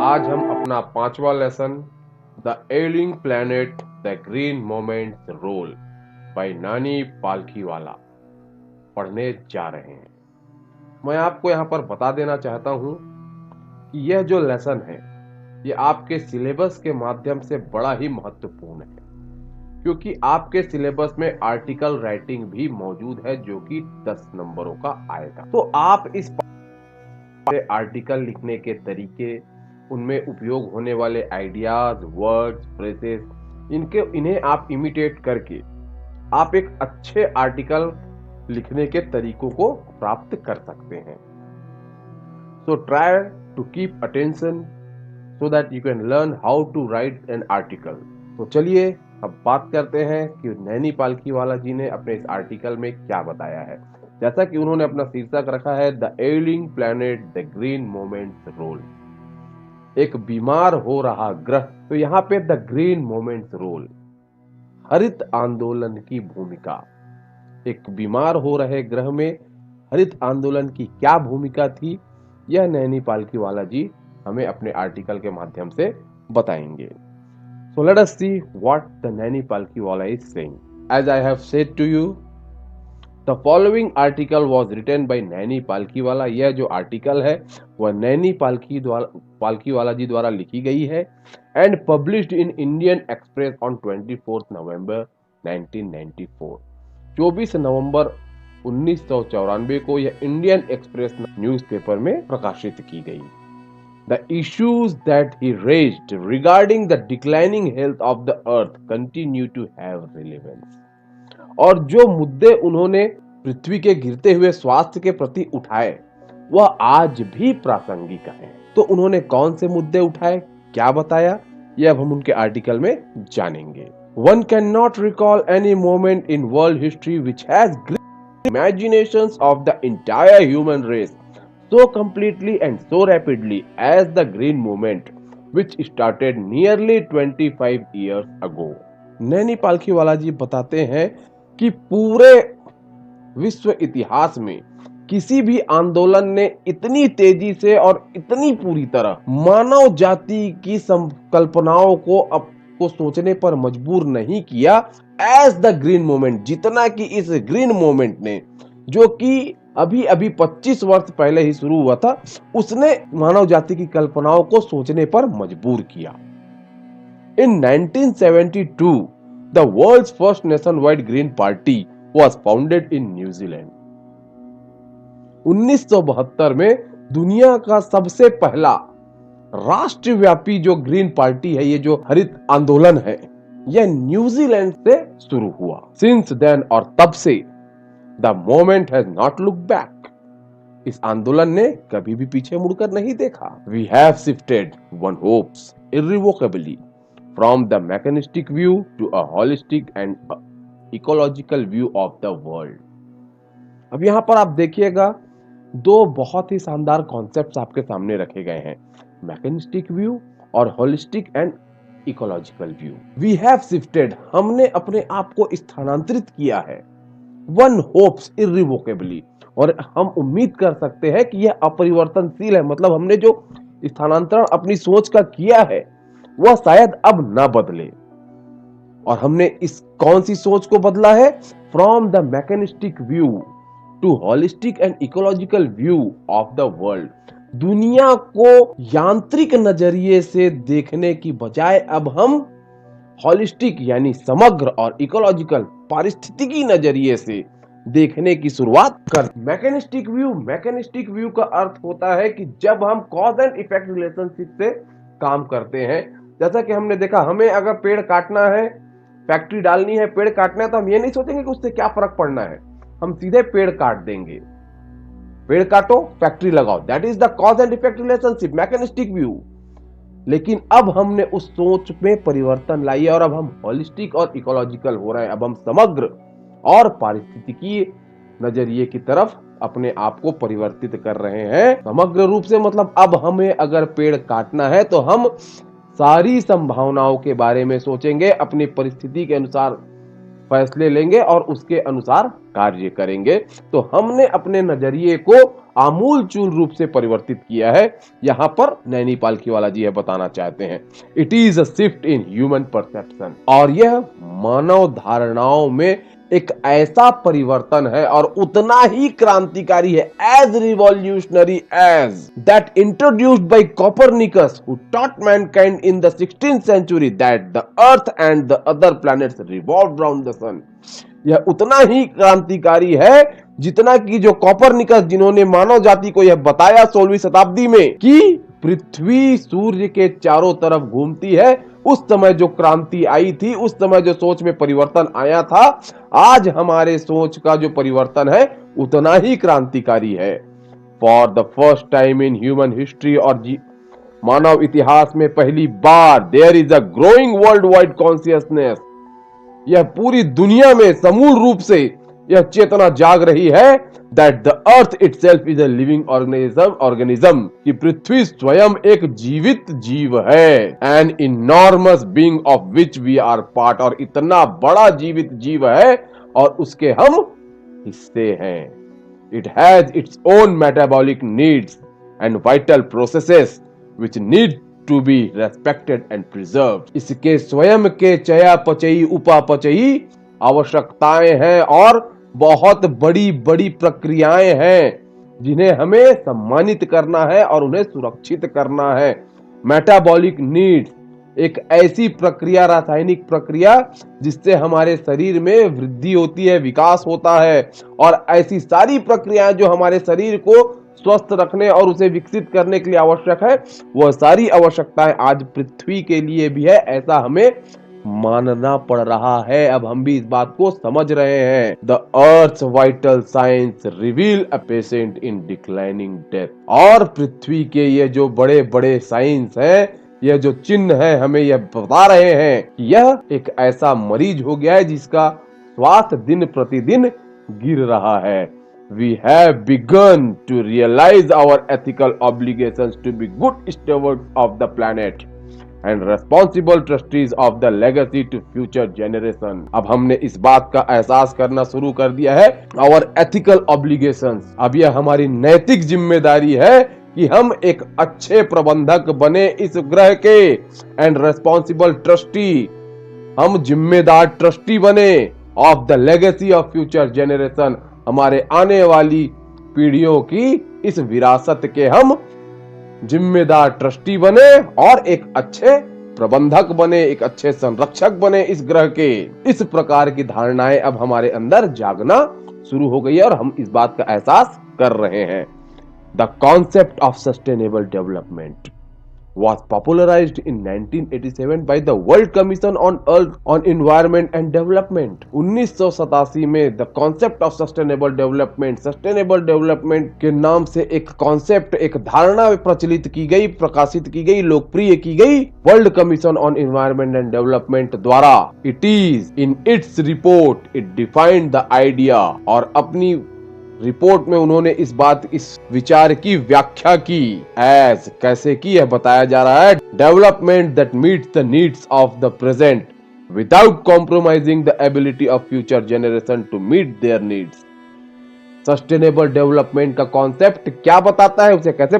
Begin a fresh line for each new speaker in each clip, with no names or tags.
आज हम अपना 5वां lesson the ailing planet the green moments role by Nani Palkhivala पढ़ने जा रहे हैं। मैं आपको यहाँ पर बता देना चाहता हूँ कि यह जो लेसन है ये आपके सिलेबस के माध्यम से बड़ा ही महत्वपूर्ण है, क्योंकि आपके सिलेबस में आर्टिकल राइटिंग भी मौजूद है जो कि 10 नंबरों का आएगा। तो आप इस आर्टिकल लिखने के तरीके, उनमें उपयोग होने वाले आइडियाज, वर्ड्स, फ्रेजेस, इन्हें आप इमिटेट करके आप एक अच्छे आर्टिकल लिखने के तरीकों को प्राप्त कर सकते हैं। So try to keep attention so that you can learn how to write an article. तो चलिए अब बात करते हैं कि नैनी पालखीवाला जी ने अपने इस आर्टिकल में क्या बताया है। जैसा कि उन्होंने अपना शीर्षक रखा है the ailing planet the green moments role, एक बीमार हो रहा ग्रह। तो यहाँ पे द ग्रीन मोमेंट्स रोल, हरित आंदोलन की भूमिका। एक बीमार हो रहे ग्रह में हरित आंदोलन की क्या भूमिका थी, यह नैनी पालखीवाला जी हमें अपने आर्टिकल के माध्यम से बताएंगे। So let us see what the Naini Palkhiwala is saying. As I have said to you, the following article was written by Naini Palkhiwala. यह जो आर्टिकल है वह नैनी पालखीवाला जी द्वारा लिखी गई है and published in Indian Express on 24th November 1994. 24 नवंबर 1994 को यह इंडियन एक्सप्रेस न्यूज़पेपर में प्रकाशित की गई। The issues that he raised regarding the declining health of the earth continue to have relevance. और जो मुद्दे उन्होंने पृथ्वी के गिरते हुए स्वास्थ्य के प्रति उठाए वह आज भी प्रासंगिक हैं। तो उन्होंने कौन से मुद्दे उठाए, क्या बताया, यह अब हम उनके आर्टिकल में जानेंगे। One cannot recall any moment in world history which has gripped imaginations of the entire human race so completely and so rapidly as the green movement which started nearly 25 years ago. Naini Palkhivala जी बताते हैं कि पूरे विश्व इतिहास में किसी भी आंदोलन ने इतनी तेजी से और इतनी पूरी तरह मानव जाति की संकल्पनाओं को सोचने पर मजबूर नहीं किया एज द ग्रीन मूवमेंट, जितना कि इस ग्रीन मूवमेंट ने, जो कि अभी 25 वर्ष पहले ही शुरू हुआ था, उसने मानव जाति की कल्पनाओं को सोचने पर मजबूर किया। In 1972, the world's first nationwide green party was founded in New Zealand. 1972 में दुनिया का सबसे पहला राष्ट्रव्यापी जो ग्रीन पार्टी है, ये जो हरित आंदोलन है, यह न्यूजीलैंड से शुरू हुआ। Since then, और तब से The movement has not looked back. इस आंदोलन ने कभी भी पीछे मुड़कर नहीं देखा। We have shifted one hopes irrevocably from the mechanistic view to a holistic and ecological view of the world. अब यहाँ पर आप देखिएगा दो बहुत ही शानदार कॉन्सेप्ट्स आपके सामने रखे गए हैं, मैकेनिस्टिक व्यू और holistic and ecological view. We have shifted, हमने अपने आप को स्थानांतरित किया है, वन होप्स इर्रिवोकेबली, और हम उम्मीद कर सकते हैं कि यह अपरिवर्तनशील है। मतलब हमने जो स्थानांतरण अपनी सोच का किया है वह शायद अब ना बदले। और हमने इस कौन सी सोच को बदला है? From the mechanistic view to holistic and ecological view of the world. दुनिया को यांत्रिक नजरिए से देखने की बजाय अब हम होलिस्टिक यानी समग्र और इकोलॉजिकल पारिस्थितिकी नजरिए से देखने की शुरुआत कर। मैकेनिस्टिक व्यू का अर्थ होता है कि जब हम कॉज एंड इफेक्ट रिलेशनशिप से काम करते हैं, जैसा कि हमने देखा, हमें अगर पेड़ काटना है, फैक्ट्री डालनी है, पेड़ काटना है, तो हम ये नहीं सोचेंगे कि उससे क्या फर्क पड़ना है, हम सीधे पेड़ काट देंगे। पेड़ काटो, फैक्ट्री लगाओ, that is the cause and effect relationship, mechanistic view. लेकिन अब हमने उस सोच में परिवर्तन लाई है और अब हम होलिस्टिक और इकोलॉजिकल हो रहे हैं। अब हम समग्र और पारिस्थितिकी नजरिए की तरफ अपने आप को परिवर्तित कर रहे हैं। समग्र रूप से मतलब अब हमें अगर पेड़ काटना है तो हम सारी संभावनाओं के बारे में सोचेंगे, अपनी परिस्थिति के अनुसार फैसले लेंगे और उसके अनुसार कार्य करेंगे। तो हमने अपने नजरिए को आमूलचूल रूप से परिवर्तित किया है, यहाँ पर नैनी पालकीवाला जी यह बताना चाहते हैं। It is a shift in human perception, और यह मानव धारणाओं में एक ऐसा परिवर्तन है और उतना ही क्रांतिकारी है, as revolutionary as that introduced by Copernicus who taught mankind in the 16th century that the earth and the other planets revolve around the sun. यह उतना ही क्रांतिकारी है जितना कि जो कोपरनिकस, जिन्होंने मानव जाति को यह बताया 16वीं शताब्दी में कि पृथ्वी सूर्य के चारों तरफ घूमती है, उस समय जो क्रांति आई थी, उस समय जो सोच में परिवर्तन आया था, आज हमारे सोच का जो परिवर्तन है उतना ही क्रांतिकारी है। For the first time in human history, और मानव इतिहास में पहली बार, there is a growing world wide consciousness, यह पूरी दुनिया में समूल रूप से यह चेतना जाग रही है that the earth itself is a living organism, कि पृथ्वी स्वयं एक जीवित जीव है, an enormous being of which we are part, और इतना बड़ा जीवित जीव है और उसके हम हिस्से हैं। It has its own metabolic needs and vital processes which need to be respected and preserved. इसके स्वयं के चयापचयी उपापचयी आवश्यकताएं हैं और बहुत बड़ी बड़ी प्रक्रियाएं हैं जिन्हें हमें सम्मानित करना है और उन्हें सुरक्षित करना है। मेटाबॉलिक नीड्स एक ऐसी प्रक्रिया, रासायनिक प्रक्रिया जिससे हमारे शरीर में वृद्धि होती है, विकास होता है, और ऐसी सारी प्रक्रियाएं जो हमारे शरीर को स्वस्थ रखने और उसे विकसित करने के लिए आवश्यक है, वह सारी आवश्यकताएं आज पृथ्वी के लिए भी है, ऐसा हमें मानना पड़ रहा है। अब हम भी इस बात को समझ रहे हैं। The earth vital science reveal a patient in declining death, और पृथ्वी के ये जो बड़े बड़े साइंस हैं, यह जो चिन्ह है हमें यह बता रहे हैं कि यह एक ऐसा मरीज हो गया है जिसका स्वास्थ्य दिन प्रतिदिन गिर रहा है। We have begun to realize our ethical obligations to be good stewards of the planet and responsible trustees of the legacy to future generation। अब हमने इस बात का एहसास करना शुरू कर दिया है, our ethical obligations, अब यह हमारी नैतिक जिम्मेदारी है कि हम एक अच्छे प्रबंधक बने इस ग्रह के, एंड रेस्पॉन्सिबल ट्रस्टी, हम जिम्मेदार ट्रस्टी बने of the legacy of future generation, हमारे आने वाली पीढ़ियों की इस विरासत के हम जिम्मेदार ट्रस्टी बने और एक अच्छे प्रबंधक बने, एक अच्छे संरक्षक बने इस ग्रह के। इस प्रकार की धारणाएं अब हमारे अंदर जागना शुरू हो गई है और हम इस बात का एहसास कर रहे हैं। The concept of sustainable development was popularized in 1987 by the World Commission on Environment and Development। 1987 में the concept of sustainable development के नाम से एक कॉन्सेप्ट, एक धारणा प्रचलित की गई, प्रकाशित की गई, लोकप्रिय की गई world commission on environment and development द्वारा। It is in its report it defined the idea, और अपनी रिपोर्ट में उन्होंने इस विचार की व्याख्या की। एज कैसे की यह बताया जा रहा है, development that meets the needs of the present without compromising the ability of future generation to meet their needs. Sustainable development का कॉन्सेप्ट क्या बताता है, उसे कैसे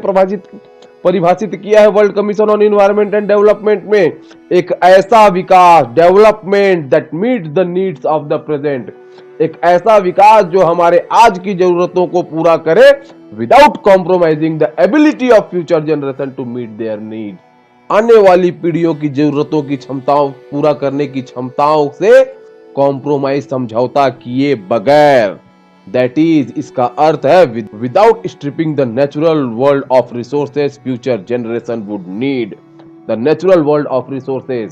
परिभाषित किया है world commission on environment and development में, एक ऐसा विकास, development that meets the needs of the present, एक ऐसा विकास जो हमारे आज की जरूरतों को पूरा करे without compromising the ability of future generation to meet their need, आने वाली पीढ़ियों की जरूरतों की क्षमताओं पूरा करने की क्षमताओं से कॉम्प्रोमाइज, समझौता किए बगैर। दैट इज, इसका अर्थ है without stripping the natural world of resources future generation would need. The natural world of resources,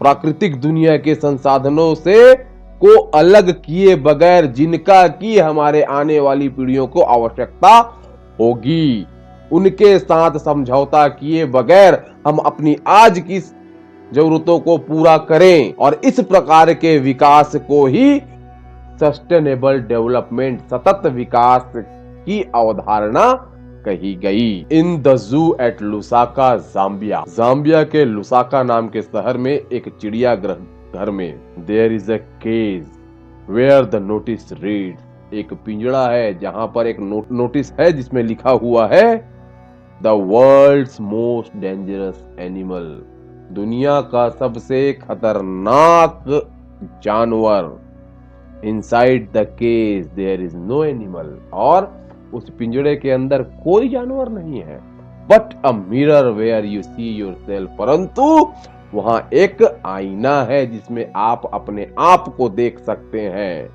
प्राकृतिक दुनिया के संसाधनों से को अलग किए बगैर जिनका की हमारे आने वाली पीढ़ियों को आवश्यकता होगी, उनके साथ समझौता किए बगैर हम अपनी आज की जरूरतों को पूरा करें, और इस प्रकार के विकास को ही सस्टेनेबल डेवलपमेंट, सतत विकास की अवधारणा कही गई। In the zoo at Lusaka, Zambia के लुसाका नाम के शहर में एक चिड़ियाघर घर में there is a cage where the notice reads, एक पिंजड़ा है जहां पर एक नोटिस है जिसमें लिखा हुआ है the world's most dangerous animal, दुनिया का सबसे खतरनाक जानवर। Inside the cage there is no animal, और उस पिंजड़े के अंदर कोई जानवर नहीं है। But a mirror where you see yourself, परंतु वहां एक आईना है जिसमें आप अपने आप को देख सकते हैं।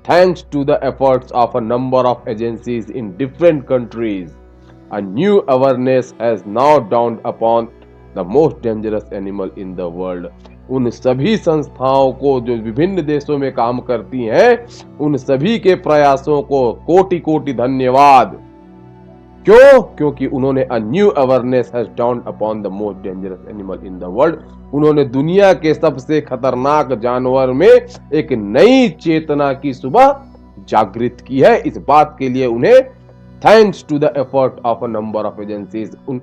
Thanks to the efforts of a number of agencies in different countries, a new awareness has now dawned upon the most dangerous animal in the world। उन सभी संस्थाओं को जो विभिन्न देशों में काम करती हैं, उन सभी के प्रयासों को कोटि कोटि धन्यवाद। क्यों? क्योंकि उन्होंने a new awareness has dawned upon the most dangerous animal in the world, उन्होंने दुनिया के सबसे खतरनाक जानवर में एक नई चेतना की सुबह जागृत की है। इस बात के लिए उन्हें thanks to the effort of a number of agencies, उन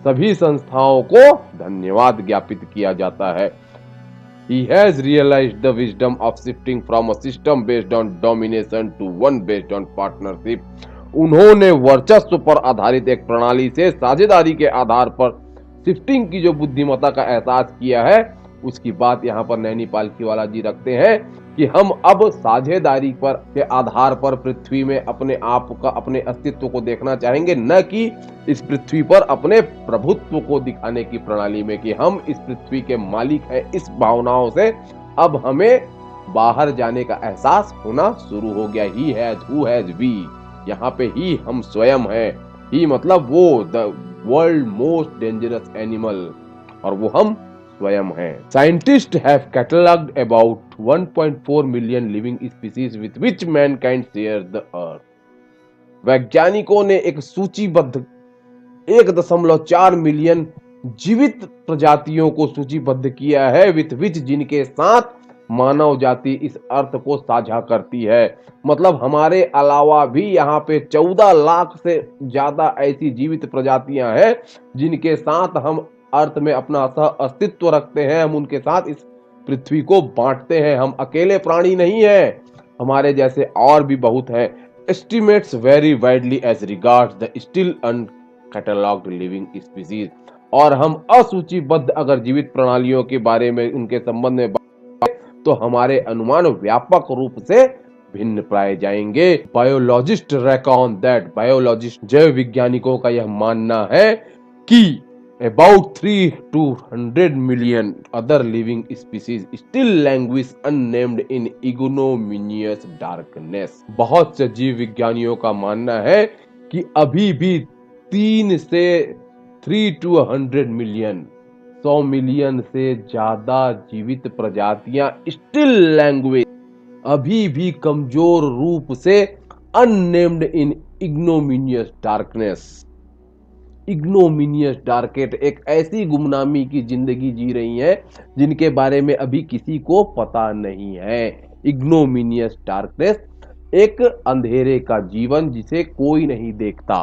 सभी संस्थाओं को धन्यवाद ज्ञापित किया जाता है। He has realized the wisdom of shifting from a system based on domination to one based on partnership। उन्होंने वर्चस्व पर आधारित एक प्रणाली से साझेदारी के आधार पर शिफ्टिंग की जो बुद्धिमत्ता का एहसास किया है, उसकी बात यहाँ पर नैनी पालकीवाला जी रखते हैं कि हम अब साझेदारी पर के आधार पर पृथ्वी में अपने आप का, अपने अस्तित्व को देखना चाहेंगे, न कि इस पृथ्वी पर अपने प्रभुत्व को दिखाने की प्रणाली में कि हम इस पृथ्वी के मालिक हैं। इस भावनाओं से अब हमें बाहर जाने का एहसास होना शुरू हो गया। He has, who has, we, यहाँ पे ही हम स्वयं हैं। ही मतलब वो, the world most dangerous animal, और वो हम स्वयं हैं। Scientists have catalogued about 1.4 million living species with which mankind share the earth. वैज्ञानिकों ने एक सूचीबद्ध 1.4 मिलियन जीवित प्रजातियों को सूचीबद्ध किया है, विथ विच, जिनके साथ मानव जाति इस अर्थ को साझा करती है। मतलब हमारे अलावा भी यहाँ पे 14 लाख से ज्यादा ऐसी जीवित प्रजातियां हैं जिनके साथ हम अर्थ में अपना सह अस्तित्व रखते हैं। हम उनके साथ इस पृथ्वी को बांटते हैं। हम अकेले प्राणी नहीं हैं, हमारे जैसे और भी बहुत हैं। Estimates very widely as regards the still uncatalogued living species, और हम असूचीबद्ध अगर जीवित प्रणालियों के बारे में, उनके संबंध में तो हमारे अनुमान व्यापक रूप से भिन्न पाए जाएंगे। बायोलॉजिस्ट रेकॉन दैट, बायोलॉजिस्ट जैव विज्ञानिकों का यह मानना है कि about 3 to 100 million other living species still languish unnamed in ignominious darkness। बहुत से जीव विज्ञानियों का मानना है कि अभी भी 3 से 3 to 100 मिलियन, 100 मिलियन से ज्यादा जीवित प्रजातियां स्टिल लैंग्वेज, अभी भी कमजोर रूप से अननेम्ड इन इग्नोमिनियस डार्कनेस। इग्नोमिनियस डार्केट, एक ऐसी गुमनामी की जिंदगी जी रही है जिनके बारे में अभी किसी को पता नहीं है। इग्नोमिनियस डार्कनेस, एक अंधेरे का जीवन जिसे कोई नहीं देखता।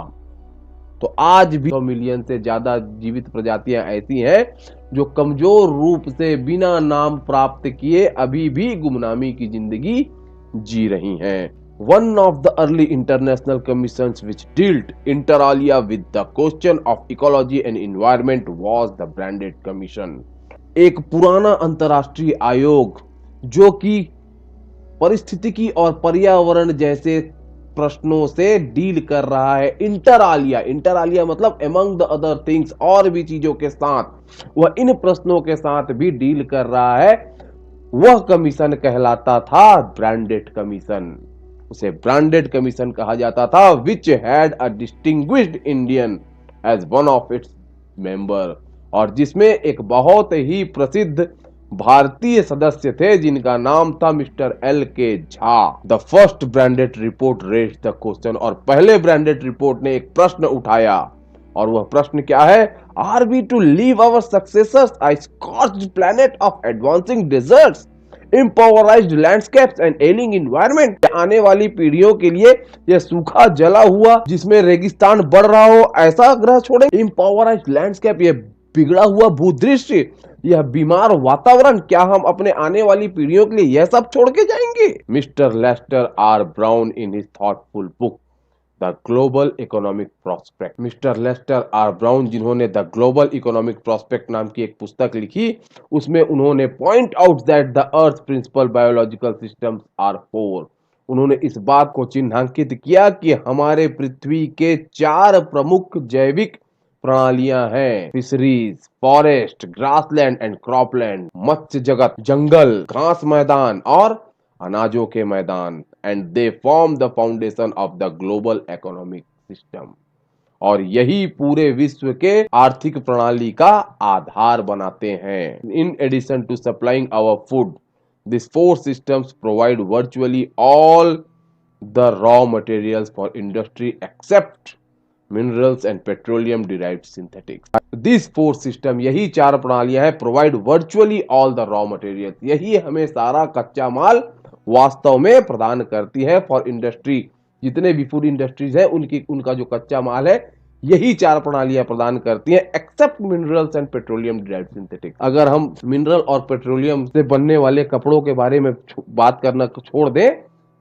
तो आज भी 100 मिलियन से ज्यादा जीवित प्रजातियां ऐसी हैं जो कमजोर रूप से बिना नाम प्राप्त किए अभी भी गुमनामी की जिंदगी जी रही हैं। One of the early international commissions which dealt inter alia with the question of ecology and environment was the Brundtland Commission। एक पुराना अंतर्राष्ट्रीय आयोग जो कि पारिस्थितिकी और पर्यावरण जैसे प्रश्नों से डील कर रहा है। इंटर आलिया मतलब among the other things, और भी चीजों के साथ वह इन प्रश्नों के साथ भी डील कर रहा है। वह कमीशन कहलाता था ब्रांडेट कमीशन। उसे ब्रांडेड कमीशन कहा जाता था, which had a distinguished Indian as one of its member, और जिसमें एक बहुत ही प्रसिद्ध भारतीय सदस्य थे जिनका नाम था mister L.K. Jha. The first Brandt report raise the question, और पहले ब्रांडेड रिपोर्ट ने एक प्रश्न उठाया, और वह प्रश्न क्या है? Are we to leave our successors a scorched planet of advancing deserts, impoverished landscapes and ailing environment? आने वाली पीढ़ियों के लिए यह सूखा जला हुआ जिसमें रेगिस्तान बढ़ रहा हो ऐसा ग्रह छोड़ेंगे? इम्पावराइज्ड लैंडस्केप, यह बिगड़ा हुआ भूदृश्य यह बीमार वातावरण, क्या हम अपने आने वाली पीढ़ियों के लिए यह सब छोड़ के जाएंगे? Mister Lester R Brown in his thoughtful book the global economic prospect, mister Lester R Brown जिन्होंने द ग्लोबल इकोनॉमिक प्रोस्पेक्ट नाम की एक पुस्तक लिखी, उसमें उन्होंने point out that the earth principal biological systems are four. उन्होंने इस बात को चिन्हांकित किया कि हमारे पृथ्वी के 4 प्रमुख जैविक प्रणालियां हैं: fisheries, forest, grassland and cropland, मत्स्य जगत, जंगल, घास मैदान और अनाजों के मैदान, and they form the foundation of the global economic system. और यही पूरे विश्व के आर्थिक प्रणाली का आधार बनाते हैं। In addition to supplying our food, this four systems provide virtually all the raw materials for industry except minerals and petroleum derived synthetics. This four system, यही 4 प्रणालियां हैं, provide virtually all the raw materials, यही हमें सारा कच्चा माल वास्तव में प्रदान करती है फॉर इंडस्ट्री। जितने भी फूड इंडस्ट्रीज है उनका जो कच्चा माल है यही 4 प्रणालियां प्रदान करती हैं, except minerals and petroleum derived synthetics. अगर हम मिनरल और पेट्रोलियम से बनने वाले कपड़ों के बारे में बात करना छोड़ दें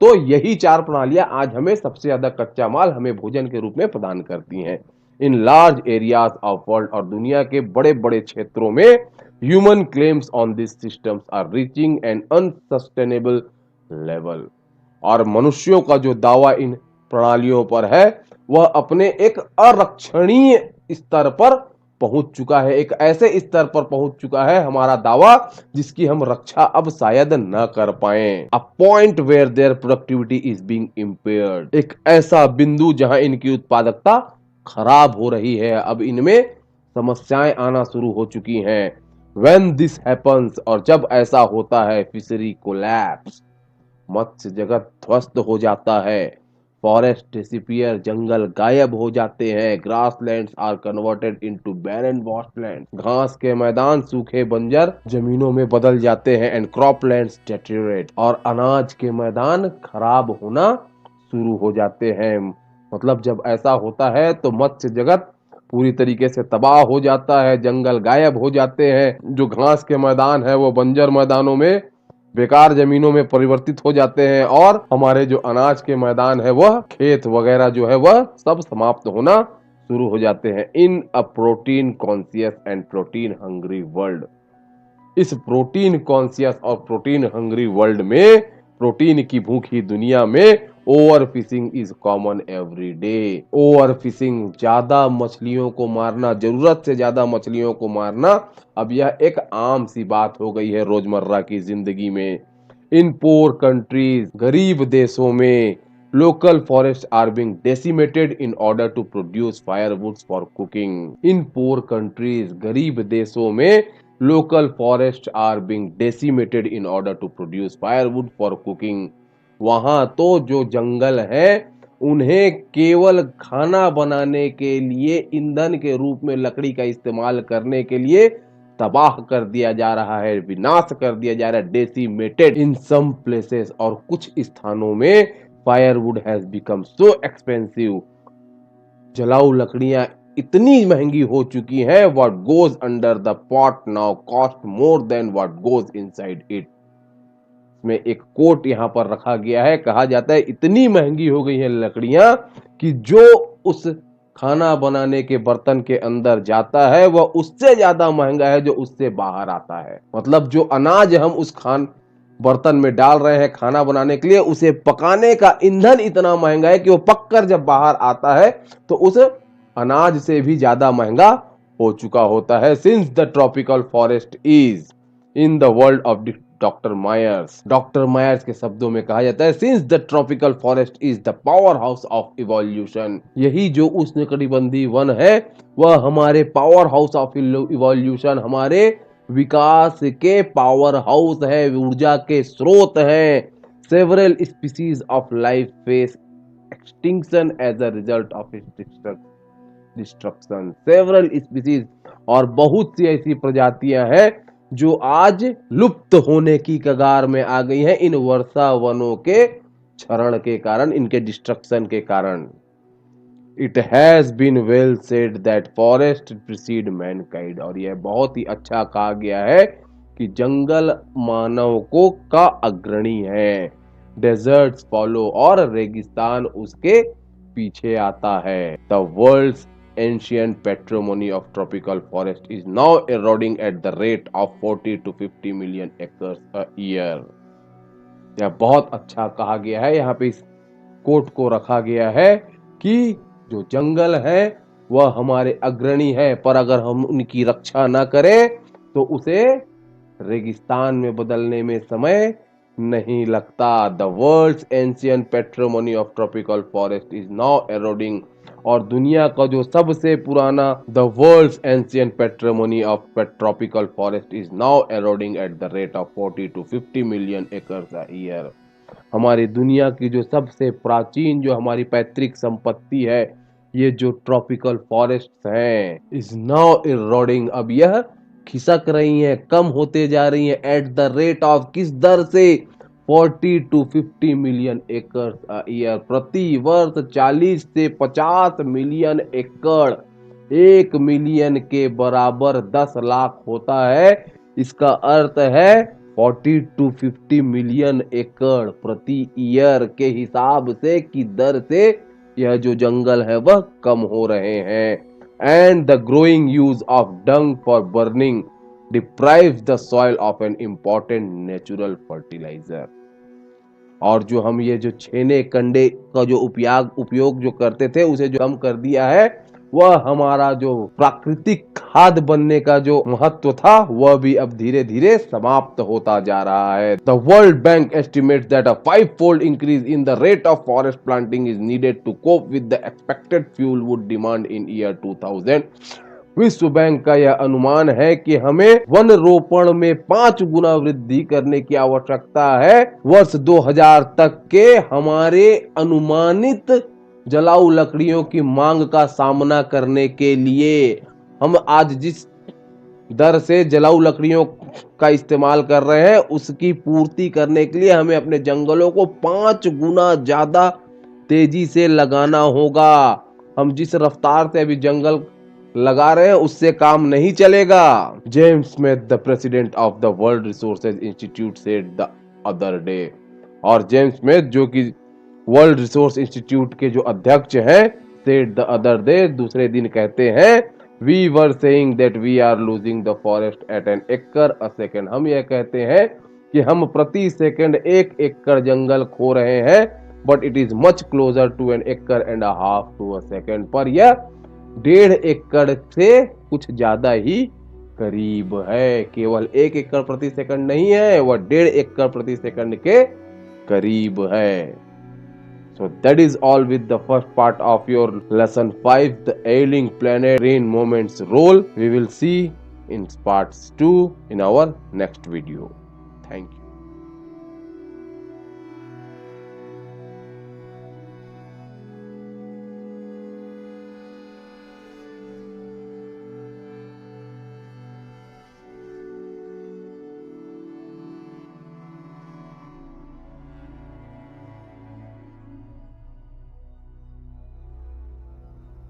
तो यही 4 प्रणालियां आज हमें सबसे ज्यादा कच्चा माल हमें भोजन के रूप में प्रदान करती हैं। In large areas of world, और दुनिया के बड़े बड़े क्षेत्रों में human claims on this systems are reaching an unsustainable level. और मनुष्यों का जो दावा इन प्रणालियों पर है वह अपने एक अरक्षणीय स्तर पर पहुंच चुका है, एक ऐसे स्तर पर पहुंच चुका है हमारा दावा जिसकी हम रक्षा अब शायद न कर पाए। A point where there productivity is being impaired, एक ऐसा बिंदु जहां इनकी उत्पादकता खराब हो रही है, अब इनमें समस्याएं आना शुरू हो चुकी हैं। व्हेन दिस हैपन्स, और जब ऐसा होता है, फिशरी कोलैप्स, मत्स्य जगत ध्वस्त हो जाता है, फॉरेस्ट डिसअपीयर, जंगल गायब हो जाते हैं, ग्रासलैंड्स आर कन्वर्टेड इनटू बैरन वॉस्टलैंड, घास के मैदान सूखे बंजर जमीनों में बदल जाते हैं, एंड क्रॉपलैंड्स डेटेरियोरेट, और अनाज के मैदान खराब होना शुरू हो जाते हैं। मतलब जब ऐसा होता है तो मत्स्य जगत पूरी तरीके से तबाह हो जाता है, जंगल गायब हो जाते हैं, जो घास के मैदान है वो बंजर मैदानों में, बेकार जमीनों में परिवर्तित हो जाते हैं, और हमारे जो अनाज के मैदान है वह खेत वगैरह जो है वह सब समाप्त होना शुरू हो जाते हैं। In a protein conscious and protein hungry world, इस प्रोटीन कॉन्शियस और प्रोटीन हंग्री वर्ल्ड में, प्रोटीन की भूखी दुनिया में, over fishing is common every day. Over fishing, ज्यादा मछलियों को मारना, जरूरत से ज्यादा मछलियों को मारना, अब यह एक आम सी बात हो गई है रोजमर्रा की जिंदगी में। इन पोर कंट्रीज, गरीब देशों में, local forest are being decimated in order to produce firewoods for cooking. In poor countries, गरीब देशों में, local forest are being decimated in order to produce firewood for cooking. वहां तो जो जंगल है उन्हें केवल खाना बनाने के लिए, ईंधन के रूप में लकड़ी का इस्तेमाल करने के लिए तबाह कर दिया जा रहा है, विनाश कर दिया जा रहा है, डेसिमेटेड इन सम प्लेसेस। और कुछ स्थानों में firewood has become so expensive, जलाऊ लकड़ियां इतनी महंगी हो चुकी हैं, what goes under the pot now cost more than what goes inside it. में एक कोट यहां पर रखा गया है, कहा जाता है इतनी महंगी हो गई है लकड़ियां कि जो उस खाना बनाने के बर्तन के अंदर जाता है वह उससे ज्यादा महंगा है जो उससे बाहर आता है। मतलब जो अनाज हम उस बर्तन में डाल रहे हैं खाना बनाने के लिए, उसे पकाने का ईंधन इतना महंगा है कि वो पककर जब बाहर आता है तो उस अनाज से भी ज्यादा महंगा हो चुका होता है। Since the tropical forest is in the world of doctor Myers, doctor Myers के शब्दों में कहा जाता है, since the tropical forest is the power house of evolution, यही जो उष्णकटिबंधीय वन है वह हमारे पावर हाउस ऑफ इवोल्यूशन, हमारे विकास के पावर हाउस है, ऊर्जा के स्रोत हैं। Several species of life face extinction as a result of destruction. Several species, और बहुत सी ऐसी प्रजातियां हैं जो आज लुप्त होने की कगार में आ गई हैं इन वर्षा वनों के क्षरण के कारण, इनके डिस्ट्रक्शन के कारण। It has been well said that forest precede mankind, और यह बहुत ही अच्छा कहा गया है कि जंगल मानव को का अग्रणी है। डेजर्ट्स फॉलो, और रेगिस्तान उसके पीछे आता है। The world's ancient patrimony of tropical forest is now eroding at the rate of 40 to 50 million acres a year। यह बहुत अच्छा कहा गया है, यहाँ पे इस कोट को रखा गया है कि जो जंगल है वह हमारे अग्रणी है, पर अगर हम उनकी रक्षा ना करें तो उसे रेगिस्तान में बदलने में समय नहीं लगता। The world's ancient patrimony of tropical forest is now eroding, और दुनिया का जो सबसे पुराना the world's ancient patrimony of tropical forest is now eroding at the rate of 40 to 50 million acres a year. हमारी दुनिया की जो सबसे प्राचीन जो हमारी पैतृक संपत्ति है, ये जो ट्रॉपिकल फॉरेस्ट हैं, इज नाउ इरोडिंग, अब यह खिसक रही हैं, कम होते जा रही हैं। एट द रेट ऑफ, किस दर से? 40 to 50 मिलियन एकड़ ईयर, प्रति वर्ष 40 से 50 मिलियन एकड़। 1 मिलियन के बराबर 10 लाख होता है। इसका अर्थ है 40 to 50 मिलियन एकड़ प्रति ईयर के हिसाब से की दर से यह जो जंगल है वह कम हो रहे हैं। And the growing use of dung for burning deprives the soil of an important natural fertiliser. और जो हम ये जो छेने कंडे का जो उपयोग जो करते थे उसे जो कम कर दिया है, वह हमारा जो प्राकृतिक खाद बनने का जो महत्व था वह भी अब धीरे धीरे समाप्त होता जा रहा है। The world bank estimates that a 5-fold increase in the rate of forest planting is needed to cope with the expected fuel wood demand in year 2000। विश्व बैंक का यह अनुमान है कि हमें वन रोपण में 5 गुना वृद्धि करने की आवश्यकता है वर्ष 2000 तक के हमारे अनुमानित जलाऊ लकड़ियों की मांग का सामना करने के लिए। हम आज जिस दर से जलाऊ लकड़ियों का इस्तेमाल कर रहे हैं उसकी पूर्ति करने के लिए हमें अपने जंगलों को 5 गुना ज्यादा तेजी से लगाना होगा। हम जिस रफ्तार से अभी जंगल लगा रहे हैं उससे काम नहीं चलेगा। James Smith, the president of the world resources institute, said the other day, और जेम्स स्मिथ जो कि वर्ल्ड रिसोर्स इंस्टीट्यूट के जो अध्यक्ष हैं, सेड द अदर डे, दूसरे दिन कहते हैं, we were saying that we are losing the forest at an acre a second. हम यह कहते हैं कि हम प्रति सेकंड 1 एकड़ जंगल खो रहे हैं, but it is much closer to an acre and a half to a second, पर यह 1.5 एकड़ से कुछ ज्यादा ही करीब है। केवल 1 एकड़ प्रति सेकंड नहीं है, वह 1.5 एकड़ प्रति सेकंड के करीब है। So that is all with the first part of your lesson 5, the ailing planet green moment's role. We will see in parts 2 in our next video. Thank you.